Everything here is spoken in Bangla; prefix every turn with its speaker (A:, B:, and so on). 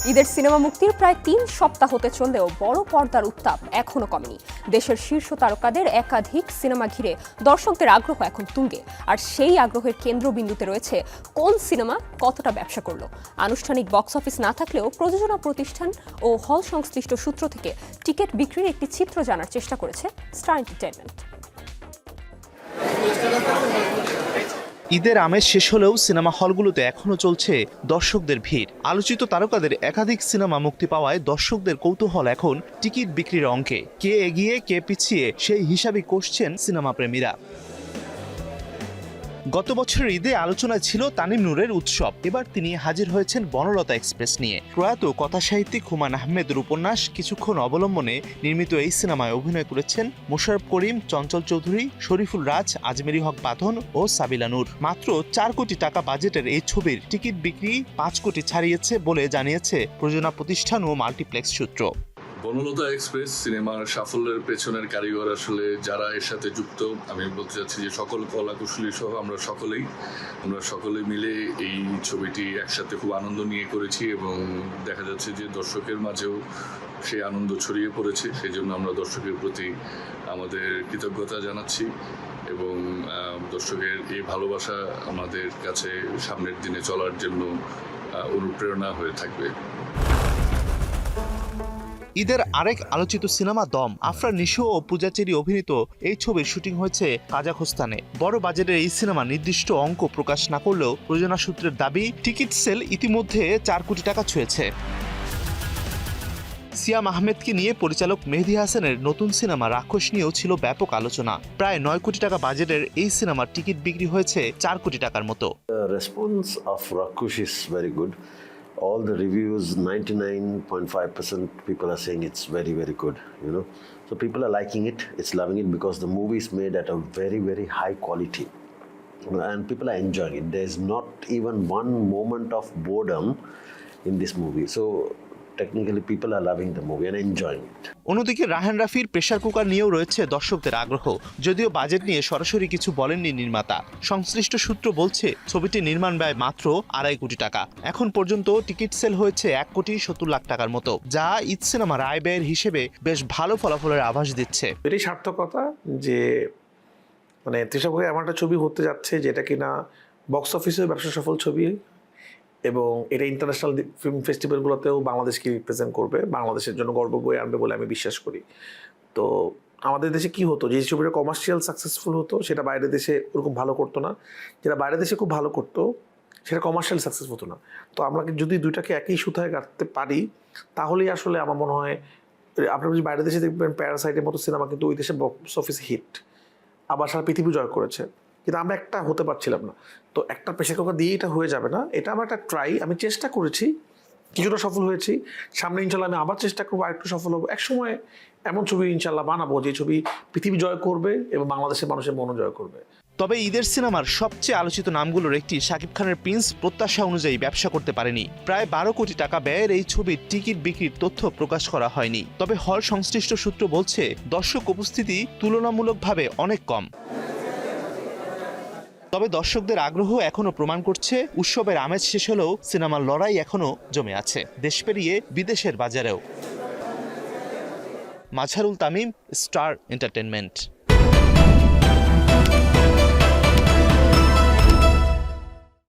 A: ঈদের সিনেমা মুক্তির প্রায় ৩ সপ্তাহ হতে চললেও বড় পর্দার উত্তাপ এখনো কমেনি। দেশের শীর্ষ তারকাদের একাধিক সিনেমা ঘিরে দর্শকদের আগ্রহ এখন তুঙ্গে। আর সেই আগ্রহের কেন্দ্রবিন্দুতে রয়েছে কোন সিনেমা কতটা ব্যবসা করলো। আনুষ্ঠানিক বক্স অফিস না থাকলেও প্রযোজনা প্রতিষ্ঠান ও হল সংশ্লিষ্ট সূত্র থেকে টিকিট বিক্রির একটি চিত্র জানার চেষ্টা করেছে স্টার এন্টারটেইনমেন্ট।
B: ঈদের আমেজ শেষ হলেও সিনেমা হলগুলোতে এখনো চলছে দর্শকদের ভিড়। আলোচিত তারকাদের একাধিক সিনেমা মুক্তি পাওয়ায় দর্শকদের কৌতূহল এখন টিকিট বিক্রির অঙ্কে। কে এগিয়ে কে পিছিয়ে সেই হিসাবে কষছেন সিনেমা প্রেমীরা। গত বছরের ঈদে আলোচনায় ছিল তানিম নূরের উৎসব। এবার তিনি হাজির হয়েছেন বনলতা এক্সপ্রেস নিয়ে। প্রয়াত কথাসাহিত্যিক হুমায়ূন আহমেদের উপন্যাস কিছুক্ষণ অবলম্বনে নির্মিত এই সিনেমায় অভিনয় করেছেন মোশাররফ করিম, চঞ্চল চৌধুরী, শরীফুল রাজ, আজমেরি হক বাঁধন ও সাবিলা নূর। মাত্র ৪ কোটি টাকা বাজেটের এই ছবির টিকিট বিক্রি ৫ কোটি ছাড়িয়েছে বলে জানিয়েছে প্রযোজনা প্রতিষ্ঠান ও মাল্টিপ্লেক্স সূত্র।
C: বনলতা এক্সপ্রেস সিনেমার সাফল্যের পেছনের কারিগর আসলে যারা এর সাথে যুক্ত, আমি বলতে চাচ্ছি যে সকল কলাকুশলী সহ আমরা সকলে মিলে এই ছবিটি একসাথে খুব আনন্দ নিয়ে করেছি এবং দেখা যাচ্ছে যে দর্শকের মাঝেও সেই আনন্দ ছড়িয়ে পড়েছে। সেই জন্য আমরা দর্শকের প্রতি আমাদের কৃতজ্ঞতা জানাচ্ছি এবং দর্শকের এই ভালোবাসা আমাদের কাছে সামনের দিনে চলার জন্য অনুপ্রেরণা হয়ে থাকবে।
B: ঈদের আরেক আলোচিত সিনেমা দম। আফরান নিশো ও পূজা চেরি অভিনীত এই ছবির শুটিং হয়েছে কাজাখস্তানে। বড় বাজেটের এই সিনেমা নির্দিষ্ট অঙ্ক প্রকাশ না করলেও প্রযোজনা সূত্রের দাবি টিকিট সেল ইতিমধ্যে ৪ কোটি টাকা ছুঁয়েছে। সিয়াম আহমেদকে নিয়ে পরিচালক মেহেদী হাসানের নতুন সিনেমা রাক্ষস নিয়েও ছিল ব্যাপক আলোচনা। প্রায় ৯ কোটি টাকা বাজেটের এই সিনেমার টিকিট বিক্রি হয়েছে ৪ কোটি টাকার মতো।
D: রেসপন্স অফ রাক্ষস is very good. All the reviews, 99.5% people are saying it's very, very good, you know. So people are liking it, it's loving it because the movie is made at a very, very high quality. And people are enjoying it. There's not even one moment of boredom in this movie. So technically people are loving the movie and enjoying it.
B: অন্যদিকে রাহান রাফির প্রেসার কুকার নিয়েও রয়েছে দর্শকদের আগ্রহ। যদিও বাজেট নিয়ে সরাসরি কিছু বলেননি নির্মাতা। সংশ্লিষ্ট সূত্র বলছে ছবিটির নির্মাণ ব্যয় মাত্র ২.৫ কোটি টাকা। এখন পর্যন্ত টিকিট সেল হয়েছে ১,৭০,০০,০০০ টাকার মতো, যা ঈদ সিনেমার আয় ব্যয়ের হিসেবে বেশ ভালো ফলাফলের আভাস দিচ্ছে।
E: এটাই সার্থকতা যে মানে তৃষা এমন একটা ছবি হতে যাচ্ছে যেটা কিনা বক্স অফিসেও ব্যবসা সফল ছবি এবং এটা ইন্টারন্যাশনাল ফিল্ম ফেস্টিভ্যালগুলোতেও বাংলাদেশকে রিপ্রেজেন্ট করবে, বাংলাদেশের জন্য গর্ব বয়ে আনবে বলে আমি বিশ্বাস করি। তো আমাদের দেশে কি হতো, যে ছবিটা কমার্শিয়াল সাকসেসফুল হতো সেটা বাইরের দেশে ওরকম ভালো করতো না, যেটা বাইরের দেশে খুব ভালো করতো সেটা কমার্শিয়াল সাকসেস হতো না। তো আমরা যদি দুইটাকে একই সুতায় গাঁথতে পারি তাহলেই আসলে আমার মনে হয়, আপনারা যদি বাইরের দেশে দেখবেন প্যারাসাইটের মতো সিনেমা কিন্তু ওই দেশে বক্স অফিস হিট, আবার সারা পৃথিবী জয় করেছে, কিন্তু আমরা একটা হতে পারছিলাম না। তো একটা প্রেসার কুকার দিয়ে এটা হয়ে যাবে না, এটা আমার একটা ট্রাই, আমি চেষ্টা করেছি, কিছুটা সফল হয়েছি। সামনে ইনশাল্লাহ আমি আবার চেষ্টা করবো, আরেকটু সফল হবো। একসময় এমন ছবি ইনশাল্লাহ বানাবো যে ছবি পৃথিবী জয় করবে এবং বাংলাদেশের মানুষের মনও জয় করবে।
B: তবে ঈদের সিনেমার সবচেয়ে আলোচিত নামগুলোর একটি শাকিব খানের প্রিন্স প্রত্যাশা অনুযায়ী ব্যবসা করতে পারেনি। প্রায় ১২ কোটি টাকা ব্যয়ের এই ছবির টিকিট বিক্রির তথ্য প্রকাশ করা হয়নি। তবে হল সংশ্লিষ্ট সূত্র বলছে দর্শক উপস্থিতি তুলনামূলকভাবে অনেক কম। তবে দর্শকদের আগ্রহ এখনো প্রমাণ করছে উৎসবের আমেজ শেষ হলেও সিনেমার লড়াই এখনো জমে আছে, দেশ পেরিয়ে বিদেশের বাজারেও। Mazharul Tamim, star entertainment.